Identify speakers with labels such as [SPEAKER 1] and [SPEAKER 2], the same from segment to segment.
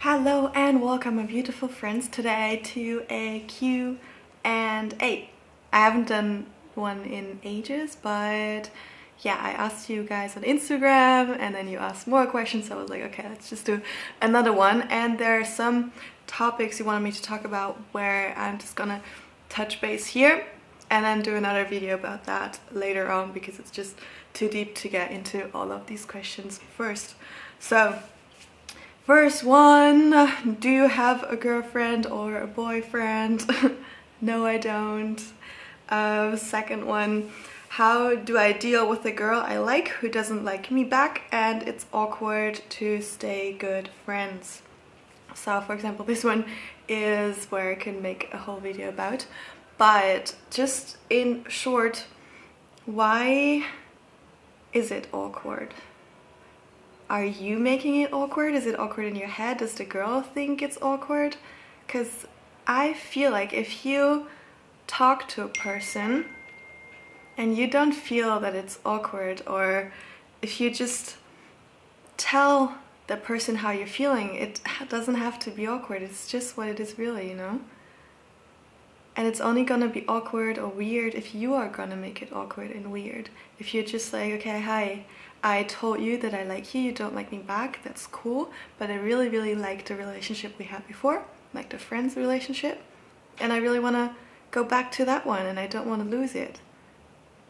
[SPEAKER 1] Hello and welcome, my beautiful friends, today to a Q&A. I haven't done one in ages, but yeah, I asked you guys on Instagram and then you asked more questions, so I was like, okay, let's just do another one. And there are some topics you wanted me to talk about where I'm just gonna touch base here and then do another video about that later on, because it's just too deep to get into all of these questions first. So first one, do you have a girlfriend or a boyfriend? No, I don't. Second one, how do I deal with a girl I like who doesn't like me back and it's awkward to stay good friends? So for example, this one is where I can make a whole video about, but just in short, why is it awkward? Are you making it awkward? Is it awkward in your head? Does the girl think it's awkward? Because I feel like if you talk to a person and you don't feel that it's awkward, or if you just tell the person how you're feeling, it doesn't have to be awkward. It's just what it is really, you know? And it's only gonna be awkward or weird if you are gonna make it awkward and weird. If you're just like, okay, hi, I told you that I like you, you don't like me back, that's cool, but I really like the relationship we had before, like the friends relationship, and I really want to go back to that one and I don't want to lose it.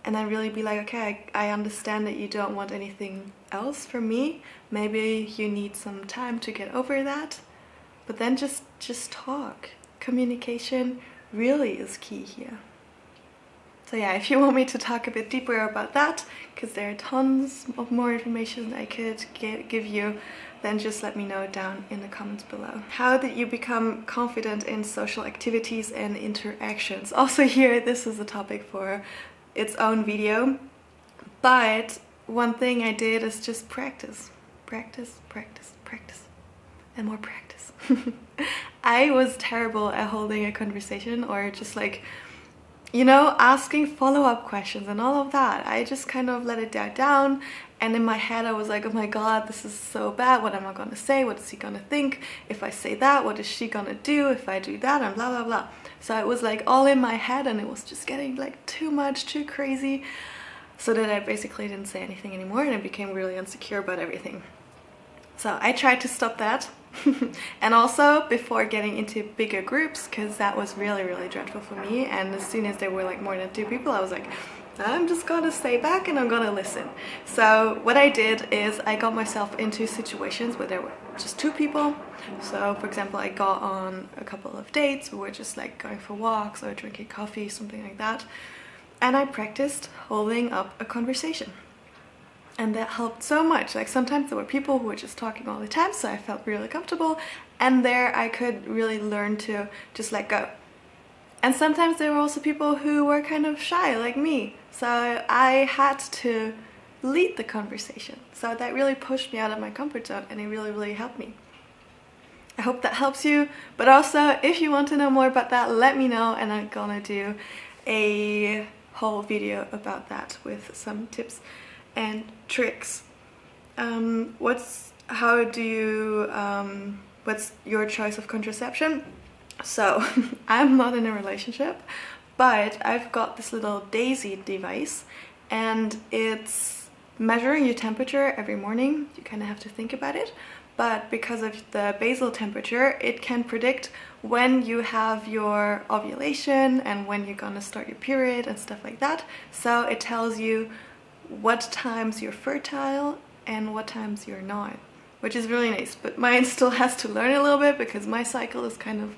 [SPEAKER 1] And then really be like, okay, I understand that you don't want anything else from me, maybe you need some time to get over that, but then just talk. Communication really is key here. So yeah, if you want me to talk a bit deeper about that, because there are tons of more information I could give you, then just let me know down in the comments below. How did you become confident in social activities and interactions? Also here, this is a topic for its own video, but one thing I did is just practice, and more practice. I was terrible at holding a conversation, or just like, you know, asking follow-up questions and all of that. I just kind of let it die down, and in my head I was like, oh my god, this is so bad, what am I gonna say, what is he gonna think if I say that, what is she gonna do if I do that, and blah blah blah. So it was like all in my head, and it was just getting like too much, too crazy, so that I basically didn't say anything anymore, and I became really insecure about everything. So I tried to stop that. And also before getting into bigger groups, because that was really dreadful for me, and as soon as there were like more than 2 people, I was like, I'm just gonna stay back and I'm gonna listen. So what I did is I got myself into situations where there were just 2 people. So for example, I got on a couple of dates, we were just like going for walks or drinking coffee, something like that, and I practiced holding up a conversation. And that helped so much. Like sometimes there were people who were just talking all the time, so I felt really comfortable, and there I could really learn to just let go. And sometimes there were also people who were kind of shy like me, so I had to lead the conversation. So that really pushed me out of my comfort zone, and it really helped me. I hope that helps you, but also if you want to know more about that, let me know, and I'm gonna do a whole video about that with some tips and tricks. What's your choice of contraception? So I'm not in a relationship, but I've got this little Daisy device, and it's measuring your temperature every morning. You kind of have to think about it, but because of the basal temperature, it can predict when you have your ovulation and when you're gonna start your period and stuff like that. So it tells you what times you're fertile and what times you're not, which is really nice. But mine still has to learn a little bit because my cycle is kind of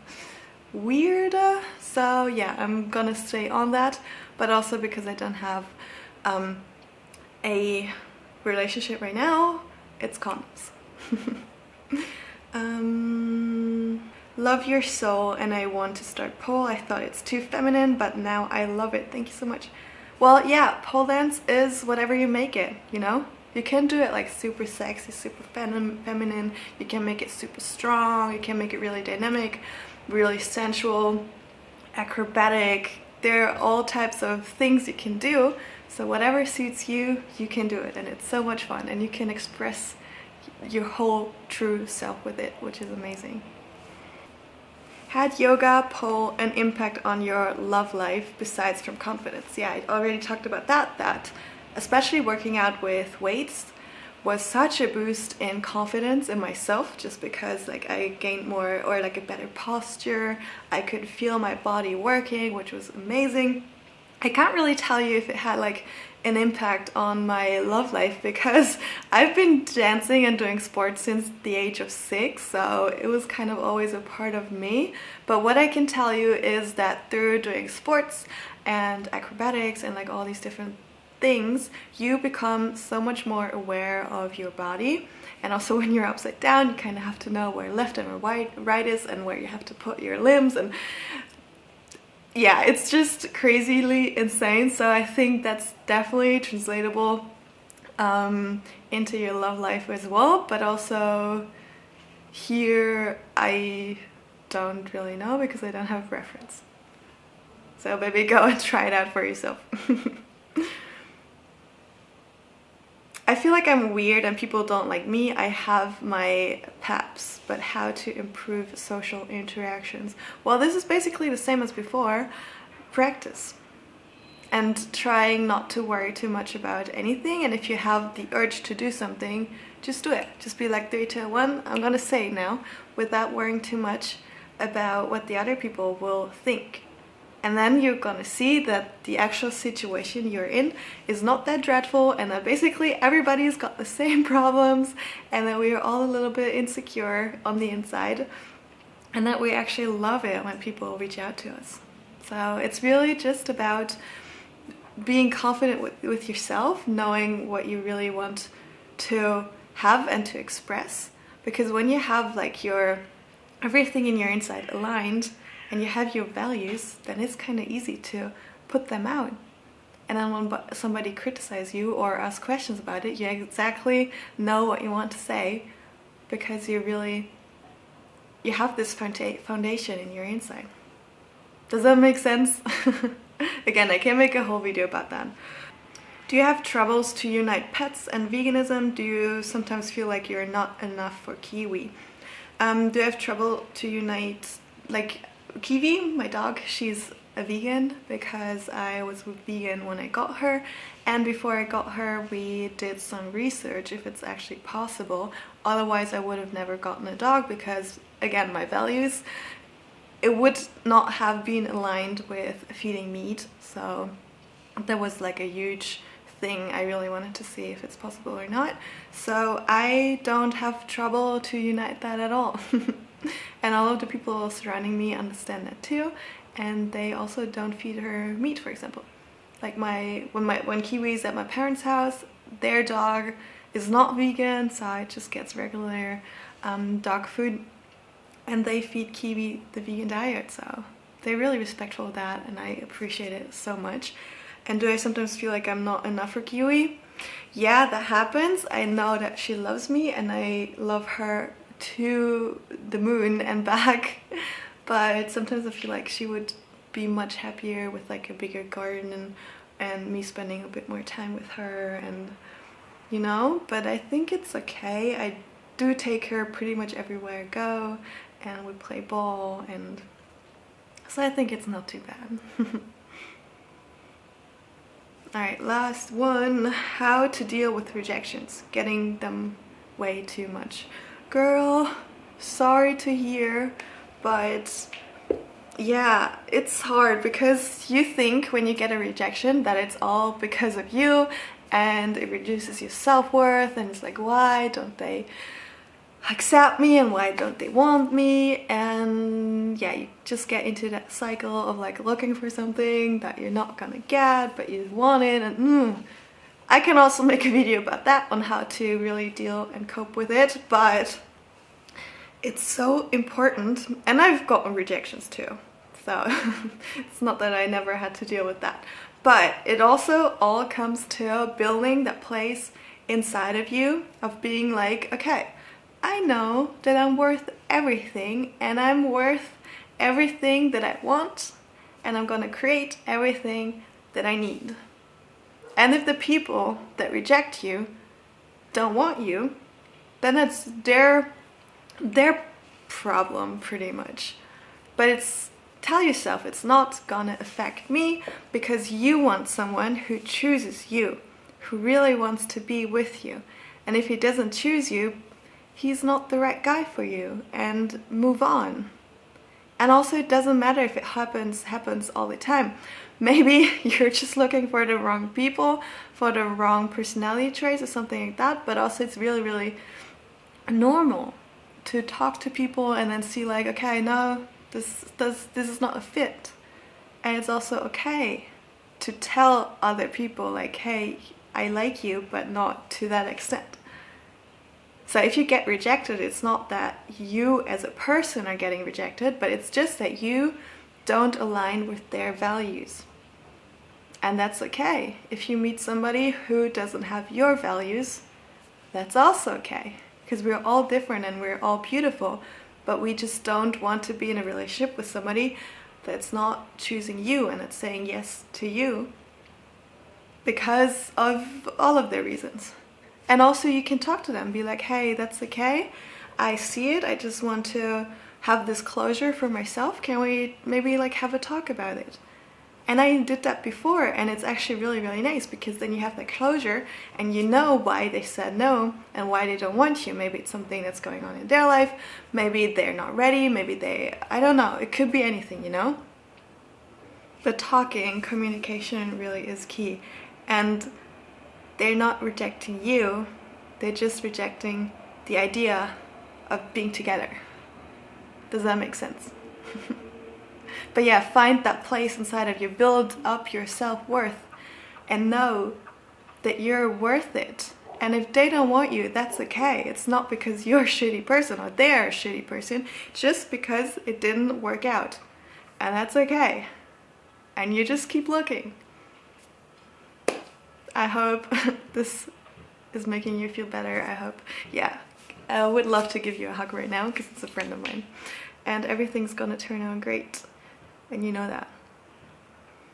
[SPEAKER 1] weird. So yeah, I'm gonna stay on that, but also because I don't have a relationship right now, it's condoms. Love your soul, and I want to start pole. I thought it's too feminine, but now I love it. Thank you so much. Well, yeah, pole dance is whatever you make it, you know? You can do it like super sexy, super feminine, you can make it super strong, you can make it really dynamic, really sensual, acrobatic. There are all types of things you can do, so whatever suits you, you can do it, and it's so much fun, and you can express your whole true self with it, which is amazing. Had yoga pole an impact on your love life besides from confidence? Yeah, I already talked about that especially working out with weights was such a boost in confidence in myself, just because like I gained more, or like a better posture. I could feel my body working, which was amazing. I can't really tell you if it had like an impact on my love life, because I've been dancing and doing sports since the age of 6, so it was kind of always a part of me. But what I can tell you is that through doing sports and acrobatics and like all these different things, you become so much more aware of your body. And also when you're upside down, you kind of have to know where left and where right is, and where you have to put your limbs, and yeah, it's just crazily insane. So I think that's definitely translatable into your love life as well. But also here I don't really know, because I don't have reference. So maybe go and try it out for yourself. I feel like I'm weird and people don't like me. I have my PAPs, but how to improve social interactions? Well, this is basically the same as before. Practice. And trying not to worry too much about anything. And if you have the urge to do something, just do it. Just be like 3, 2, 1, I'm gonna say it now, without worrying too much about what the other people will think. And then you're gonna see that the actual situation you're in is not that dreadful, and that basically everybody's got the same problems, and that we are all a little bit insecure on the inside, and that we actually love it when people reach out to us. So it's really just about being confident with yourself, knowing what you really want to have and to express. Because when you have like your everything in your inside aligned, and you have your values, then it's kind of easy to put them out. And then when somebody criticizes you or asks questions about it, you exactly know what you want to say, because you have this foundation in your inside. Does that make sense? Again, I can make a whole video about that. Do you have troubles to unite pets and veganism? Do you sometimes feel like you're not enough for Kiwi? Do I have trouble to unite, like, Kiwi, my dog, she's a vegan because I was vegan when I got her, and before I got her we did some research if it's actually possible. Otherwise I would have never gotten a dog, because again, my values, it would not have been aligned with feeding meat. So that was like a huge thing. I really wanted to see if it's possible or not. So I don't have trouble to unite that at all. And all of the people surrounding me understand that too, and they also don't feed her meat, for example. Like when Kiwi's at my parents' house, their dog is not vegan, so it just gets regular dog food, and they feed Kiwi the vegan diet, so they're really respectful of that, and I appreciate it so much. And do I sometimes feel like I'm not enough for Kiwi? Yeah, that happens. I know that she loves me, and I love her to the moon and back, but sometimes I feel like she would be much happier with like a bigger garden and me spending a bit more time with her, and you know, but I think it's okay. I do take her pretty much everywhere I go, and we play ball, and so I think it's not too bad. Alright, last one. How to deal with rejections, getting them way too much. Girl, sorry to hear, but yeah, it's hard, because you think when you get a rejection that it's all because of you, and it reduces your self-worth, and it's like, why don't they accept me, and why don't they want me? And yeah, you just get into that cycle of like looking for something that you're not gonna get, but you want it, and I can also make a video about that, on how to really deal and cope with it, but it's so important. And I've gotten rejections too, so it's not that I never had to deal with that, but it also all comes to building that place inside of you of being like, okay, I know that I'm worth everything, and I'm worth everything that I want, and I'm gonna create everything that I need. And if the people that reject you don't want you, then it's their problem pretty much. But tell yourself it's not gonna affect me, because you want someone who chooses you, who really wants to be with you. And if he doesn't choose you, he's not the right guy for you, and move on. And also, it doesn't matter if it happens all the time. Maybe you're just looking for the wrong people, for the wrong personality traits or something like that, but also it's really, really normal to talk to people and then see like, okay, no, this is not a fit. And it's also okay to tell other people like, hey, I like you, but not to that extent. So if you get rejected, it's not that you as a person are getting rejected, but it's just that you don't align with their values. And that's okay. If you meet somebody who doesn't have your values, that's also okay. Because we're all different and we're all beautiful, but we just don't want to be in a relationship with somebody that's not choosing you and that's saying yes to you because of all of their reasons. And also you can talk to them, be like, hey, that's okay, I see it, I just want to have this closure for myself, can we maybe like have a talk about it? And I did that before, and it's actually really, really nice, because then you have the closure and you know why they said no and why they don't want you. Maybe it's something that's going on in their life, maybe they're not ready, maybe I don't know, it could be anything, you know? But talking, communication really is key. And they're not rejecting you, they're just rejecting the idea of being together. Does that make sense? But yeah, find that place inside of you, build up your self-worth and know that you're worth it. And if they don't want you, that's okay. It's not because you're a shitty person or they're a shitty person, just because it didn't work out. And that's okay. And you just keep looking. I hope this is making you feel better. I hope, yeah. I would love to give you a hug right now because it's a friend of mine. And everything's gonna turn out great. And you know that.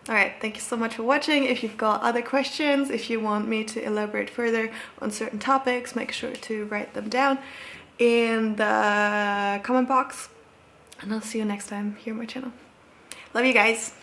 [SPEAKER 1] Alright, thank you so much for watching. If you've got other questions, if you want me to elaborate further on certain topics, make sure to write them down in the comment box. And I'll see you next time here on my channel. Love you guys.